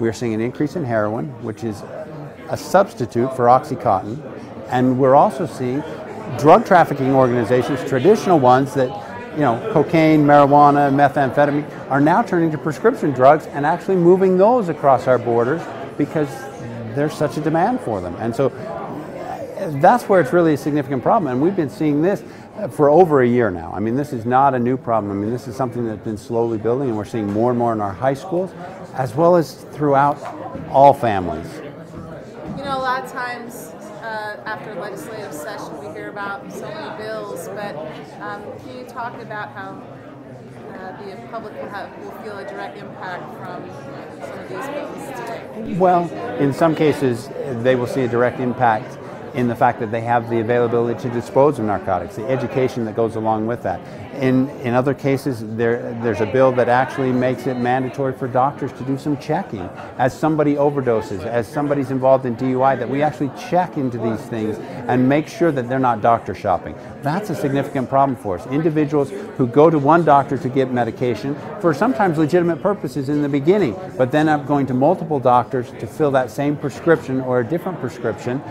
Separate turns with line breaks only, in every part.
We're seeing an increase in heroin, which is a substitute for OxyContin. And we're also seeing drug trafficking organizations, traditional ones that, cocaine, marijuana, methamphetamine, are now turning to prescription drugs and actually moving those across our borders because there's such a demand for them. And so that's where it's really a significant problem. And we've been seeing this for over a year now. I mean, this is not a new problem. I mean, this is something that's been slowly building, and we're seeing more and more in our high schools, as well as throughout all families.
A lot of times after legislative session we hear about so many bills, but can you talk about how the public will feel a direct impact from some of these bills today?
Well, in some cases they will see a direct impact in the fact that they have the availability to dispose of narcotics, the education that goes along with that. In other cases, there's a bill that actually makes it mandatory for doctors to do some checking. As somebody overdoses, as somebody's involved in DUI, that we actually check into these things and make sure that they're not doctor shopping. That's a significant problem for us. Individuals who go to one doctor to get medication for sometimes legitimate purposes in the beginning, but then up going to multiple doctors to fill that same prescription or a different prescription,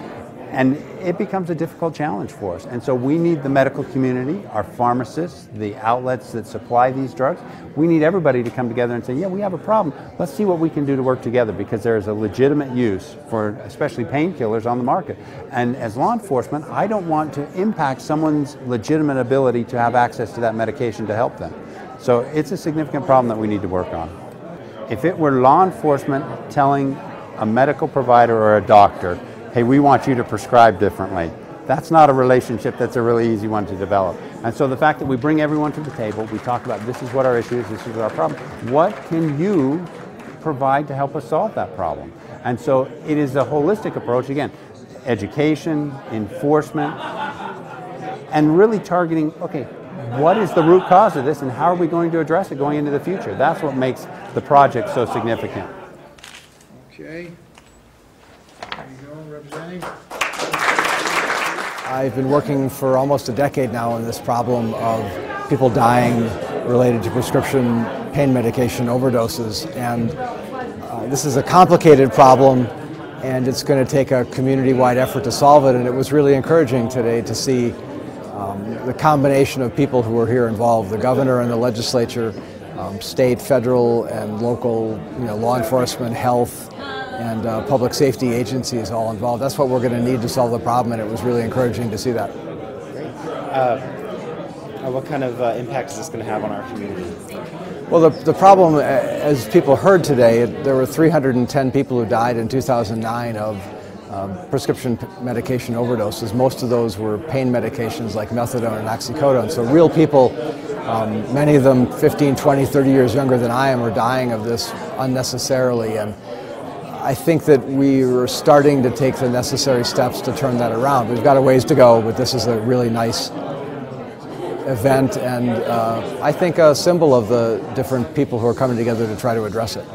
and it becomes a difficult challenge for us. And so we need the medical community, our pharmacists, the outlets that supply these drugs. We need everybody to come together and say, yeah, we have a problem. Let's see what we can do to work together, because there is a legitimate use for especially painkillers on the market. And as law enforcement, I don't want to impact someone's legitimate ability to have access to that medication to help them. So it's a significant problem that we need to work on. If it were law enforcement telling a medical provider or a doctor, hey, we want you to prescribe differently, that's not a relationship that's a really easy one to develop. And so the fact that we bring everyone to the table, we talk about this is what our issue is, this is our problem, what can you provide to help us solve that problem? And so it is a holistic approach, again, education, enforcement, and really targeting, okay, what is the root cause of this and how are we going to address it going into the future? That's what makes the project so significant.
Okay. Representing.
I've been working for almost a decade now on this problem of people dying related to prescription pain medication overdoses, and this is a complicated problem, and it's going to take a community-wide effort to solve it. And it was really encouraging today to see the combination of people who were here involved, the governor and the legislature, state, federal, and local, law enforcement, health, and public safety agencies all involved. That's what we're going to need to solve the problem, and it was really encouraging to see that.
Great. What kind of impact is this going to have on our community?
Well, the problem, as people heard today, there were 310 people who died in 2009 of prescription medication overdoses. Most of those were pain medications like methadone and oxycodone. So real people, many of them 15, 20, 30 years younger than I am, are dying of this unnecessarily. And I think that we are starting to take the necessary steps to turn that around. We've got a ways to go, but this is a really nice event, and I think a symbol of the different people who are coming together to try to address it.